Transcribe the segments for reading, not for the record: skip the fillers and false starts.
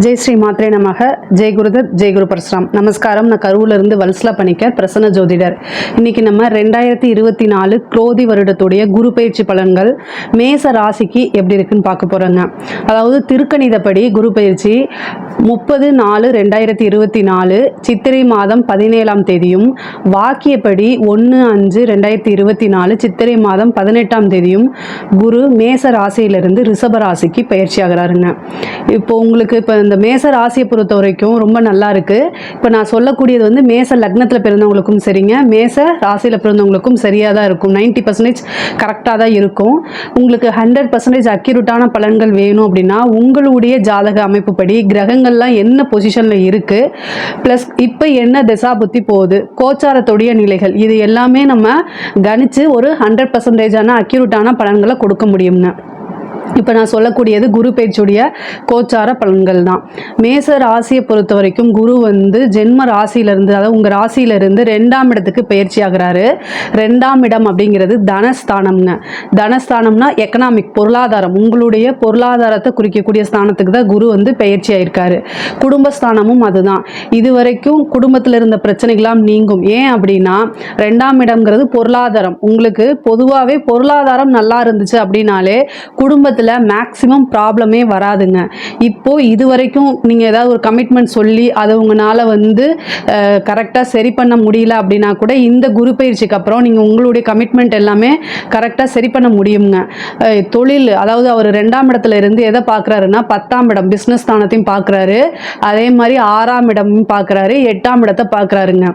ஜெய் ஸ்ரீ மாத்ரே நமக. ஜெய் குருதத், ஜெய் குரு பரசுராம். நமஸ்காரம். நான் கரூர்லேருந்து வல்சலா பணிக்கர், பிரசன்ன ஜோதிடர். இன்னைக்கு நம்ம 2024 குரோதி வருடத்துடைய குரு பயிற்சி பலன்கள் மேச ராசிக்கு எப்படி இருக்குன்னு பார்க்க போகிறோங்க. அதாவது திருக்கணிதப்படி குரு பயிற்சி 30/4/2024 சித்திரை மாதம் 17ஆம் தேதியும், வாக்கியப்படி 1/5/2024 சித்திரை மாதம் 18ஆம் தேதியும் குரு மேச ராசியிலிருந்து ரிஷப ராசிக்கு பயிற்சி ஆகிறாருங்க. இப்போ உங்களுக்கு இப்போ இந்த மேச ராசியை பொறுத்த வரைக்கும் ரொம்ப நல்லா இருக்குது. இப்போ நான் சொல்லக்கூடியது வந்து மேச லக்னத்தில் பிறந்தவங்களுக்கும் சரிங்க, மேச ராசியில் பிறந்தவங்களுக்கும் சரியாக தான் இருக்கும். 90% கரெக்டாக தான் இருக்கும். உங்களுக்கு 100% அக்யூரேட்டான பலன்கள் வேணும் அப்படின்னா உங்களுடைய ஜாதக அமைப்புப்படி கிரகங்கள்லாம் என்ன பொசிஷனில் இருக்குது, ப்ளஸ் இப்போ என்ன திசா புத்தி போகுது, கோச்சாரத்துடைய நிலைகள், இது எல்லாமே நம்ம கணிச்சு ஒரு 100%ஆன அக்யூரேட்டான பலன்களை கொடுக்க முடியும்ங்க. இப்போ நான் சொல்லக்கூடியது குரு பயிற்சியுடைய கோச்சார பலன்கள் தான். மேச ராசியை பொறுத்த வரைக்கும் குரு வந்து ஜென்ம ராசியிலிருந்து, அதாவது உங்கள் ராசியிலிருந்து 2ஆம் இடத்துக்கு பயிற்சி ஆகிறாரு. 2ஆம் இடம் அப்படிங்கிறது தனஸ்தானம்ங்க. தனஸ்தானம்னா எக்கனாமிக், பொருளாதாரம், உங்களுடைய பொருளாதாரத்தை குறிக்கக்கூடிய ஸ்தானத்துக்கு தான் குரு வந்து பயிற்சி ஆயிருக்காரு. குடும்பஸ்தானமும் அதுதான். இது வரைக்கும் குடும்பத்தில் இருந்த பிரச்சனைகளாம் நீங்கும். ஏன் அப்படின்னா 2ஆம் இடம்ங்கிறது பொருளாதாரம். உங்களுக்கு பொதுவாகவே பொருளாதாரம் நல்லா இருந்துச்சு அப்படின்னாலே குடும்பத்தில் மேக்ஸிமம் ப்ராப்ளமே வராதுங்க. இப்போ இது வரைக்கும் நீங்கள் ஏதாவது ஒரு கமிட்மெண்ட் சொல்லி அதை உங்களால் வந்து கரெக்டாக சரி பண்ண முடியல அப்படின்னா கூட இந்த குரு பயிற்சிக்கு அப்புறம் நீங்கள் உங்களுடைய கமிட்மெண்ட் எல்லாமே கரெக்டாக சரி பண்ண முடியுங்க. தொழில், அதாவது அவர் 2ஆம் இடத்துல இருந்து எதை பார்க்குறாருன்னா 10ஆம் இடம் பிஸ்னஸ் ஸ்தானத்தையும் பார்க்குறாரு, அதே மாதிரி 6ஆம் இடமும் பார்க்குறாரு, 8ஆம் இடத்தை பார்க்குறாருங்க.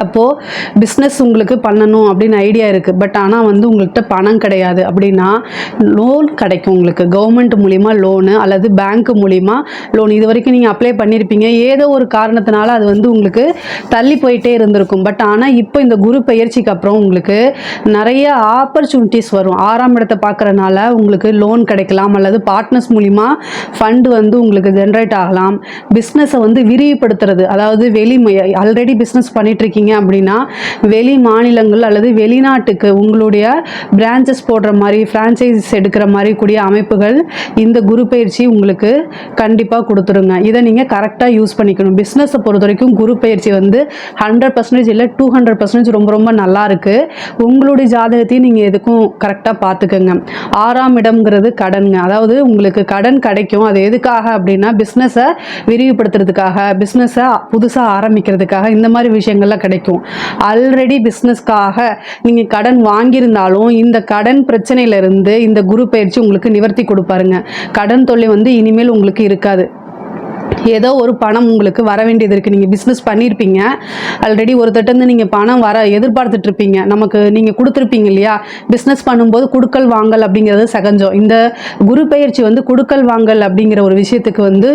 அப்போது பிஸ்னஸ் உங்களுக்கு பண்ணணும் அப்படின்னு ஐடியா இருக்குது, பட் ஆனால் வந்து உங்கள்கிட்ட பணம் கிடையாது அப்படின்னா லோன் கிடைக்கும். உங்களுக்கு கவர்மெண்ட் மூலிமா லோனு அல்லது பேங்க் மூலிமா லோன் இது வரைக்கும் நீங்கள் அப்ளை பண்ணியிருப்பீங்க. ஏதோ ஒரு காரணத்தினால அது வந்து உங்களுக்கு தள்ளி போயிட்டே இருந்திருக்கும். பட் ஆனால் இப்போ இந்த குரு பயிற்சிக்கு அப்புறம் உங்களுக்கு நிறைய ஆப்பர்ச்சுனிட்டிஸ் வரும். 6ஆம் இடத்தை பார்க்குறனால உங்களுக்கு லோன் கிடைக்கலாம், அல்லது பார்ட்னர்ஸ் மூலிமா ஃபண்டு வந்து உங்களுக்கு ஜென்ரேட் ஆகலாம். பிஸ்னஸை வந்து விரிவுபடுத்துறது, அதாவது ஆல்ரெடி பிஸ்னஸ் பண்ணிகிட்ருக்கீங்க அப்படின்னா வெளி மாநிலங்கள் அல்லது வெளிநாட்டுக்கு உங்களுடைய பிரான்ச்சஸ் போடுற மாதிரி, ஃப்ரான்ச்சைஸ் எடுக்கிற மாதிரி கூடிய அமைப்புகள் இந்த குரு பயிற்சி உங்களுக்கு கண்டிப்பாக கொடுத்துருங்க. இதை நீங்கள் கரெக்டாக யூஸ் பண்ணிக்கணும். பிஸ்னஸை பொறுத்த வரைக்கும் குரு பயிற்சி வந்து 100% இல்லை 200% ரொம்ப ரொம்ப நல்லா இருக்குது. உங்களுடைய ஜாதகத்தையும் நீங்கள் எதுக்கும் கரெக்டாக பார்த்துக்கோங்க. 6ஆம் இடம்ங்கிறது கடனுங்க. அதாவது உங்களுக்கு கடன் கிடைக்கும். அது எதுக்காக அப்படின்னா பிஸ்னஸை விரிவுபடுத்துறதுக்காக, பிஸ்னஸை புதுசாக ஆரம்பிக்கிறதுக்காக, இந்த மாதிரி விஷயங்கள்லாம் கிடைக்கும். ஆல்ரெடி பிஸ்னஸ்க்காக நீங்கள் கடன் வாங்கியிருந்தாலும் இந்த கடன் பிரச்சனையிலிருந்து இந்த குரு பயிற்சி உங்களுக்கு நிவர்த்தி கொடுப்பாருங்க. கடன் தொல்லை வந்து இனிமேல் உங்களுக்கு இருக்காது. ஏதோ ஒரு பணம் உங்களுக்கு வர வேண்டியது இருக்குது. நீங்கள் பிஸ்னஸ் பண்ணியிருப்பீங்க, ஆல்ரெடி ஒருத்தட்டேருந்து நீங்கள் பணம் வர எதிர்பார்த்துட்ருப்பீங்க, நமக்கு நீங்கள் கொடுத்துருப்பீங்க இல்லையா. பிஸ்னஸ் பண்ணும்போது குடுக்கல் வாங்கல் அப்படிங்கிறது சகஜம். இந்த குரு பயிற்சி வந்து குடுக்கல் வாங்கல் அப்படிங்கிற ஒரு விஷயத்துக்கு வந்து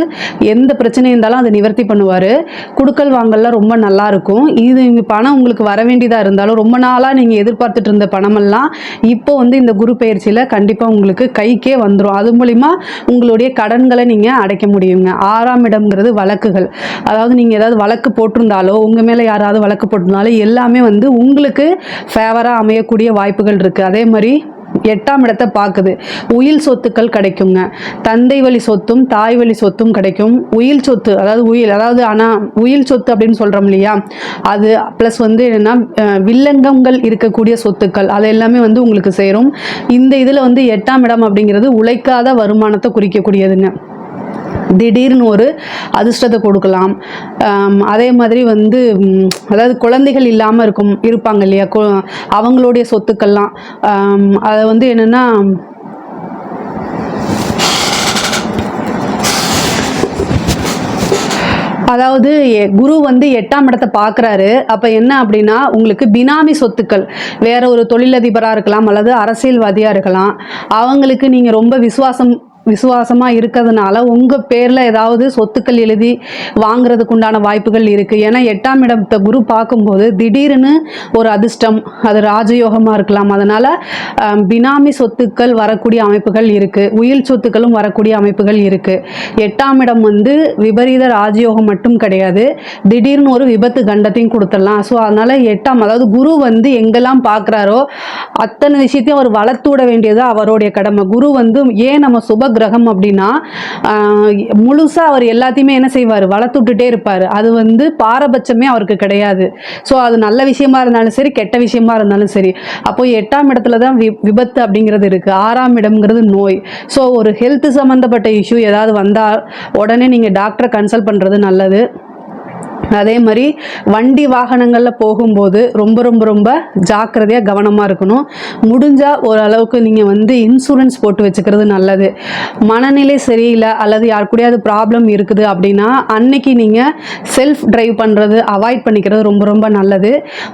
எந்த பிரச்சனை இருந்தாலும் அதை நிவர்த்தி பண்ணுவார். குடுக்கல் வாங்கல்லாம் ரொம்ப நல்லாயிருக்கும். இது பணம் உங்களுக்கு வர வேண்டியதாக இருந்தாலும் ரொம்ப நாளாக நீங்கள் எதிர்பார்த்துட்டு இருந்த பணமெல்லாம் இப்போ வந்து இந்த குரு பயிற்சியில் கண்டிப்பாக உங்களுக்கு கைக்கே வந்துடும். அது மூலிமா உங்களுடைய கடன்களை நீங்கள் அடைக்க முடியுங்க. 6ஆம் இடம்ங்கிறது வழக்குகள். அதாவது நீங்கள் ஏதாவது வழக்கு போட்டிருந்தாலோ, உங்கள் மேலே யாராவது வழக்கு போட்டிருந்தாலோ எல்லாமே வந்து உங்களுக்கு ஃபேவராக அமையக்கூடிய வாய்ப்புகள் இருக்குது. அதே மாதிரி 8ஆம் இடத்தை பார்க்குது. உயில் சொத்துக்கள் கிடைக்குங்க. தந்தை வழி சொத்தும் தாய் வழி சொத்தும் கிடைக்கும். உயில் சொத்து, அதாவது ஆனால் உயில் சொத்து அப்படின்னு சொல்கிறோம் இல்லையா, அது ப்ளஸ் வந்து என்னென்னா வில்லங்கங்கள் இருக்கக்கூடிய சொத்துக்கள் அது எல்லாமே வந்து உங்களுக்கு சேரும். இந்த இதில் வந்து 8ஆம் இடம் அப்படிங்கிறது உழைக்காத வருமானத்தை குறிக்கக்கூடியதுங்க. திடீர்னு ஒரு அதிர்ஷ்டத்தை கொடுக்கலாம். அதே மாதிரி வந்து அதாவது குழந்தைகள் இல்லாமல் இருப்பாங்க இல்லையா, அவங்களுடைய சொத்துக்கள்லாம் அதை வந்து என்னென்னா அதாவது குரு வந்து 8ஆம் இடத்தை பார்க்குறாரு. அப்போ என்ன அப்படின்னா உங்களுக்கு பினாமி சொத்துக்கள், வேற ஒரு தொழிலதிபராக இருக்கலாம் அல்லது அரசியல்வாதியாக இருக்கலாம், அவங்களுக்கு நீங்கள் ரொம்ப விசுவாசமாக இருக்கிறதுனால உங்கள் பேரில் ஏதாவது சொத்துக்கள் எழுதி வாங்குறதுக்கு உண்டான வாய்ப்புகள் இருக்குது. ஏன்னா 8ஆம் இடத்தை குரு பார்க்கும்போது திடீர்னு ஒரு அதிர்ஷ்டம், அது ராஜயோகமாக இருக்கலாம். அதனால் பினாமி சொத்துக்கள் வரக்கூடிய அமைப்புகள் இருக்குது. உயில் சொத்துக்களும் வரக்கூடிய அமைப்புகள் இருக்குது. 8ஆம் இடம் வந்து விபரீத ராஜயோகம் மட்டும் கிடையாது, திடீர்னு ஒரு விபத்து கண்டத்தையும் கொடுத்துடலாம். ஸோ அதனால் 8ஆம், அதாவது குரு வந்து எங்கெல்லாம் பார்க்குறாரோ அத்தனை விஷயத்தையும் அவர் வளர்த்து விட வேண்டியது அவருடைய கடமை. குரு வந்து ஏன் நம்ம சுப கிரகம் அப்படின்னா முழுசாக அவர் எல்லாத்தையுமே என்ன செய்வார், வளர்த்துட்டே இருப்பார். அது வந்து பாரபட்சமே அவருக்கு கிடையாது. ஸோ அது நல்ல விஷயமா இருந்தாலும் சரி, கெட்ட விஷயமா இருந்தாலும் சரி. அப்போ 8ஆம் இடத்துல தான் விபத்து அப்படிங்கிறது இருக்குது. 6ஆம் இடம்ங்கிறது நோய். ஸோ ஒரு ஹெல்த் சம்மந்தப்பட்ட இஷ்யூ ஏதாவது வந்தால் உடனே நீங்கள் டாக்டரை கன்சல்ட் பண்ணுறது நல்லது. அதே மாதிரி வண்டி வாகனங்களில் போகும்போது ரொம்ப ரொம்ப ரொம்ப ஜாக்கிரதையாக கவனமாக இருக்கணும். முடிஞ்சால் ஓரளவுக்கு நீங்கள் வந்து இன்சூரன்ஸ் போட்டு வச்சுக்கிறது நல்லது. மனநிலை சரியில்லை அல்லது யார் கூடயாவது ப்ராப்ளம் இருக்குது அப்படின்னா அன்னைக்கு நீங்கள் செல்ஃப் டிரைவ் பண்ணுறது அவாய்ட் பண்ணிக்கிறது ரொம்ப ரொம்ப நல்லது.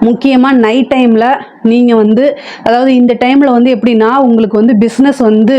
முக்கியமாக நைட் டைமில் நீங்கள் வந்து அதாவது இந்த டைமில் வந்து எப்படின்னா உங்களுக்கு வந்து பிஸ்னஸ் வந்து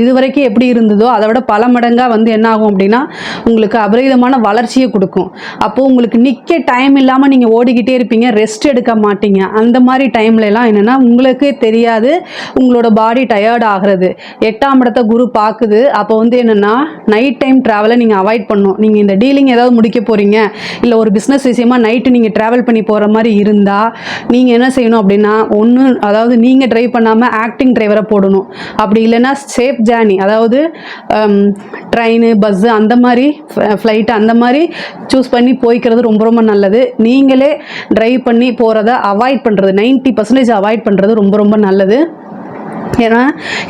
இது வரைக்கும் எப்படி இருந்ததோ அதை விட பல மடங்காக வந்து என்ன ஆகும் அப்படின்னா உங்களுக்கு அபரிதமான வளர்ச்சியை கொடுக்கும். அப்போது உங்களுக்கு நிற்க டைம் இல்லாமல் நீங்கள் ஓடிக்கிட்டே இருப்பீங்க, ரெஸ்ட் எடுக்க மாட்டீங்க. அந்த மாதிரி டைம்லலாம் என்னென்னா உங்களுக்கே தெரியாது உங்களோட பாடி டயர்ட் ஆகிறது. 8ஆம் இடத்தை குரு பார்க்குது. அப்போ வந்து என்னென்னா நைட் டைம் ட்ராவலை நீங்கள் அவாய்ட் பண்ணணும். நீங்கள் இந்த டீலிங் ஏதாவது முடிக்க போகிறீங்க இல்லை ஒரு பிஸ்னஸ் விஷயமா நைட்டு நீங்கள் ட்ராவல் பண்ணி போகிற மாதிரி இருந்தால் நீங்கள் என்ன செய்யணும் அப்படின்னா ஒன்று அதாவது நீங்கள் ட்ரைவ் பண்ணாமல் ஆக்டிங் டிரைவரை போடணும். அப்படி இல்லைன்னா சேஃப் ஜேர்னி அதாவது ட்ரெயின் பஸ்ஸு அந்த மாதிரி ஃப்ளைட்டு அந்த மாதிரி சூஸ் பண்ணி போய்க்கிறது ரொம்ப ரொம்ப நல்லது. நீங்களே டிரைவ் பண்ணி போகிறத அவாய்ட் பண்ணுறது 90% அவாய்ட் பண்ணுறது ரொம்ப ரொம்ப நல்லது. ஏன்னா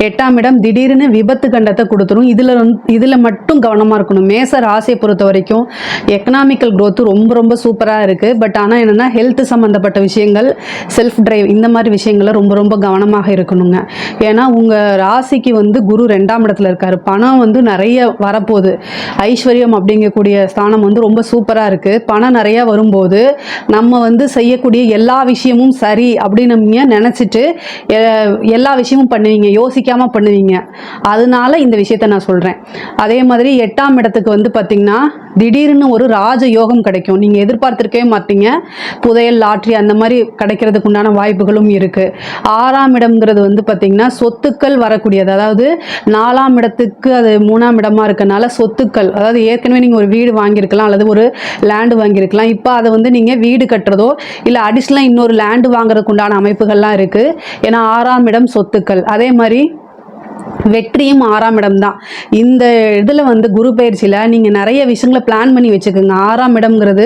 8ஆம் இடம் திடீர்னு விபத்து கண்டத்தை கொடுத்துரும். இதில் மட்டும் கவனமாக இருக்கணும். மேச ராசியை பொறுத்த வரைக்கும் எக்கனாமிக்கல் க்ரோத் ரொம்ப ரொம்ப சூப்பராக இருக்குது. பட் ஆனால் என்னென்னா ஹெல்த் சம்மந்தப்பட்ட விஷயங்கள் செல்ஃப் டிரைவ் இந்த மாதிரி விஷயங்களில் ரொம்ப ரொம்ப கவனமாக இருக்கணுங்க. ஏன்னா உங்கள் ராசிக்கு வந்து குரு 2ஆம் இடத்துல இருக்கார். பணம் வந்து நிறைய வரப்போகுது. ஐஸ்வர்யம் அப்படிங்கக்கூடிய ஸ்தானம் வந்து ரொம்ப சூப்பராக இருக்குது. பணம் நிறையா வரும்போது நம்ம வந்து செய்யக்கூடிய எல்லா விஷயமும் சரி அப்படின்னு நீங்கள் நினச்சிட்டு எல்லா விஷயமும் பண்ணுவீங்க, யோசிக்காமல் பண்ணுவீங்க. அதனால இந்த விஷயத்தை நான் சொல்கிறேன். அதே மாதிரி 8ஆம் இடத்துக்கு வந்து பார்த்திங்கன்னா திடீர்னு ஒரு ராஜ யோகம் கிடைக்கும். நீங்கள் எதிர்பார்த்துருக்கவே மாட்டீங்க. புதையல் லாட்ரி அந்த மாதிரி கிடைக்கிறதுக்கு உண்டான வாய்ப்புகளும் இருக்குது. 6ஆம் இடம்ங்கிறது வந்து பார்த்திங்கன்னா சொத்துக்கள் வரக்கூடியது. அதாவது 4ஆம் இடத்துக்கு அது 3ஆம் இடமா இருக்கனால சொத்துக்கள் அதாவது ஏற்கனவே நீங்கள் ஒரு வீடு வாங்கியிருக்கலாம் அல்லது ஒரு லேண்டு வாங்கியிருக்கலாம். இப்போ அதை வந்து நீங்கள் வீடு கட்டுறதோ இல்லை அடிஷ்னலாக இன்னொரு லேண்டு வாங்குறதுக்கு உண்டான அமைப்புகள்லாம் இருக்குது. ஏன்னா 6ஆம் இடம் சொத்துக்கள். அதே மாதிரி வெற்றியும் 6ஆம் இடம் தான். இந்த இதில் வந்து குரு பயிற்சியில் நீங்கள் நிறைய விஷயங்களை பிளான் பண்ணி வச்சுக்கோங்க. 6ஆம் இடம்ங்கிறது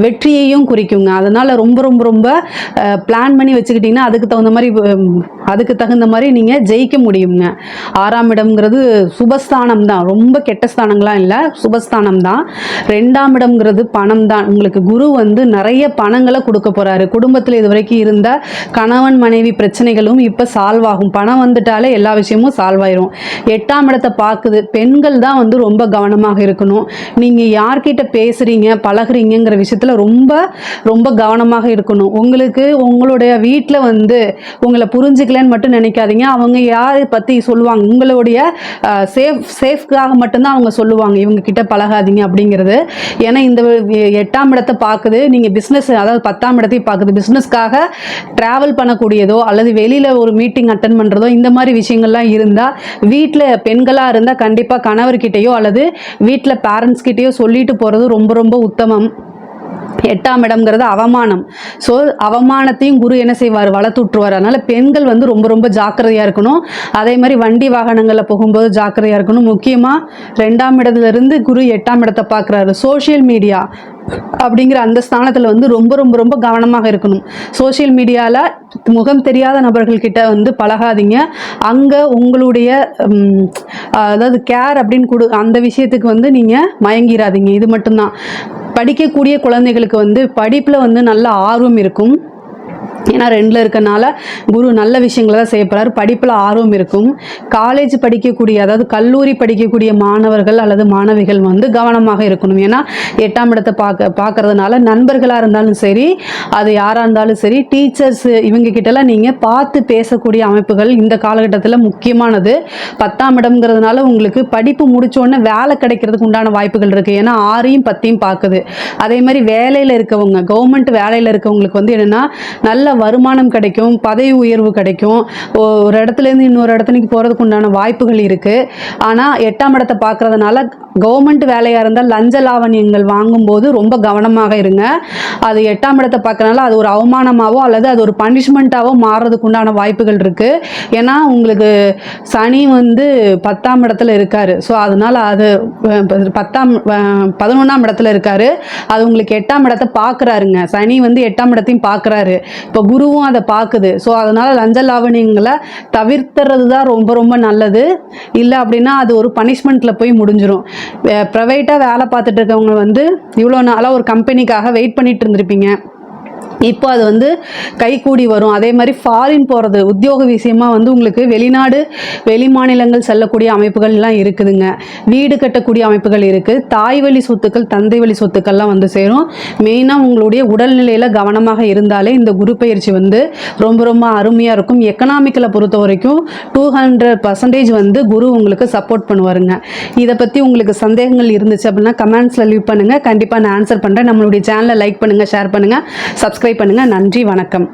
வெற்றியையும் குறிக்குங்க. அதனால் ரொம்ப ரொம்ப ரொம்ப பிளான் பண்ணி வச்சுக்கிட்டிங்கன்னா அதுக்கு தகுந்த மாதிரி நீங்கள் ஜெயிக்க முடியுங்க. 6ஆம் இடம்ங்கிறது சுபஸ்தானம் தான், ரொம்ப கெட்ட ஸ்தானங்களாம் இல்லை, சுபஸ்தானம் தான். 2ஆம் இடம்ங்கிறது பணம் தான். உங்களுக்கு குரு வந்து நிறைய பணங்களை கொடுக்க போகிறாரு. குடும்பத்தில் இது வரைக்கும் இருந்த கணவன் மனைவி பிரச்சனைகளும் இப்போ சால்வ் ஆகும். பணம் வந்துட்டாலே எல்லா விஷயமும் சால்வ் ஆயிரும். 8ஆம் இடத்தை பார்க்குது. பெண்கள் தான் வந்து ரொம்ப கவனமாக இருக்கணும். நீங்கள் யார்கிட்ட பேசுகிறீங்க பழகுறீங்கிற விஷயத்தில் ரொம்ப ரொம்ப கவனமாக இருக்கணும். உங்களுக்கு உங்களுடைய வீட்டில் வந்து உங்களை புரிஞ்சுக்கலன்னு மட்டும் நினைக்காதீங்க. அவங்க யாரை பற்றி சொல்லுவாங்க உங்களுடைய சேஃப்காக மட்டும்தான் அவங்க சொல்லுவாங்க இவங்க கிட்ட பழகாதீங்க அப்படிங்கிறது. ஏன்னா இந்த 8ஆம் இடத்தை பார்க்குது. நீங்கள் பிஸ்னஸ் அதாவது 10ஆம் இடத்தையும் பார்க்குது. பிஸ்னஸ்க்காக ட்ராவல் பண்ணக்கூடியதோ அல்லது வெளியில் ஒரு மீட்டிங் அட்டன் பண்ணுறதோ இந்த மாதிரி விஷயங்கள்லாம் இருந்தால் வீட்டில் பெண்களாக இருந்தால் கண்டிப்பாக கணவர்கிட்டையோ அல்லது வீட்டில் பேரண்ட்ஸ் கிட்டேயோ சொல்லிட்டு போகிறது ரொம்ப ரொம்ப உத்தமம். 8ஆம் இடம்ங்கிறது அவமானம். ஸோ அவமானத்தையும் குரு என்ன செய்வார், வளர்த்து விட்டுருவார். அதனால் பெண்கள் வந்து ரொம்ப ரொம்ப ஜாக்கிரதையாக இருக்கணும். அதே மாதிரி வண்டி வாகனங்களில் போகும்போது ஜாக்கிரதையாக இருக்கணும். முக்கியமாக 2ஆம் இடத்துலேருந்து குரு 8ஆம் இடத்தை பார்க்குறாரு. சோஷியல் மீடியா அப்படிங்கிற அந்த ஸ்தானத்தில் வந்து ரொம்ப ரொம்ப ரொம்ப கவனமாக இருக்கணும். சோஷியல் மீடியாவில் முகம் தெரியாத நபர்கள்கிட்ட வந்து பழகாதீங்க. அங்கே உங்களுடைய அதாவது கேர் அப்படின்னு அந்த விஷயத்துக்கு வந்து நீங்கள் மயங்கிடாதீங்க. இது மட்டும்தான். படிக்கக்கூடிய குழந்தைகளுக்கு வந்து படிப்பில் வந்து நல்ல ஆர்வம் இருக்கும். ஏன்னா 2ல் இருக்கனால குரு நல்ல விஷயங்களை தான் செய்ய போகிறார். படிப்பில் ஆர்வம் இருக்கும். காலேஜ் படிக்கக்கூடிய அதாவது கல்லூரி படிக்கக்கூடிய மாணவர்கள் அல்லது மாணவிகள் வந்து கவனமாக இருக்கணும். ஏன்னா 8ஆம் இடத்தை பார்க்கறதுனால நண்பர்களாக இருந்தாலும் சரி, அது யாராக இருந்தாலும் சரி, டீச்சர்ஸ் இவங்க கிட்டலாம் நீங்கள் பார்த்து பேசக்கூடிய அமைப்புகள் இந்த காலகட்டத்தில் முக்கியமானது. 10ஆம் இடம்ங்கிறதுனால உங்களுக்கு படிப்பு முடித்தோடனே வேலை கிடைக்கிறதுக்கு உண்டான வாய்ப்புகள் இருக்குது. ஏன்னா 6ஐயும் 10ஐயும் பார்க்குது. அதே மாதிரி வேலையில் இருக்கவங்க கவர்மெண்ட் வேலையில் இருக்கவங்களுக்கு வந்து என்னென்னா நல்ல நல்ல வருமானம் கிடைக்கும், பதவி உயர்வு கிடைக்கும், ஒரு இடத்துலேருந்து இன்னொரு இடத்துக்கு போகிறதுக்கு உண்டான வாய்ப்புகள் இருக்குது. ஆனால் 8ஆம் இடத்தை பார்க்குறதுனால கவர்மெண்ட் வேலையாக இருந்தால் லஞ்ச லாவணியங்கள் வாங்கும்போது ரொம்ப கவனமாக இருங்க. அது 8ஆம் இடத்தை பார்க்கறனால அது ஒரு அவமானமாகவோ அல்லது அது ஒரு பனிஷ்மெண்ட்டாகவோ மாறுறதுக்கு உண்டான வாய்ப்புகள் இருக்குது. ஏன்னா உங்களுக்கு சனி வந்து 10ஆம் இடத்துல இருக்கார். ஸோ அதனால் அது 11ஆம் இடத்துல இருக்கார். அது உங்களுக்கு 8ஆம் இடத்தை பார்க்குறாருங்க. சனி வந்து 8ஆம் இடத்தையும் பார்க்குறாரு. இப்போ குருவும் அதை பார்க்குது. ஸோ அதனால் லஞ்ச லாவணியங்களை தவிர்த்துறது தான் ரொம்ப ரொம்ப நல்லது. இல்லை அப்படின்னா அது ஒரு பனிஷ்மெண்ட்டில் போய் முடிஞ்சிடும். ப்ரைவேட்டாக வேலை பார்த்துட்டு இருக்கவங்க வந்து இவ்வளோ நாளாக ஒரு கம்பெனிக்காக வெயிட் பண்ணிட்டு இருந்திருப்பீங்க. இப்போ அது வந்து கைகூடி வரும். அதே மாதிரி ஃபாரின் போகிறது உத்தியோக விஷயமா வந்து உங்களுக்கு வெளிநாடு வெளி மாநிலங்கள் செல்லக்கூடிய அமைப்புகள்லாம் இருக்குதுங்க. வீடு கட்டக்கூடிய அமைப்புகள் இருக்குது. தாய் வழி சொத்துக்கள் தந்தை வழி சொத்துக்கள்லாம் வந்து சேரும். மெயினாக உங்களுடைய உடல்நிலையில் கவனமாக இருந்தாலே இந்த குரு பயிற்சி வந்து ரொம்ப ரொம்ப அருமையாக இருக்கும். எக்கனாமிக்கலை பொறுத்த வரைக்கும் 200% வந்து குரு உங்களுக்கு சப்போர்ட் பண்ணுவாருங்க. இதை பற்றி உங்களுக்கு சந்தேகங்கள் இருந்துச்சு அப்படின்னா கமெண்ட்ஸில் லீவ் பண்ணுங்கள். கண்டிப்பாக நான் ஆன்சர் பண்ணுறேன். நம்மளுடைய சேனலை லைக் பண்ணுங்கள், ஷேர் பண்ணுங்கள், சப்ஸ்கிரைப் பண்ணுங்க. நன்றி, வணக்கம்.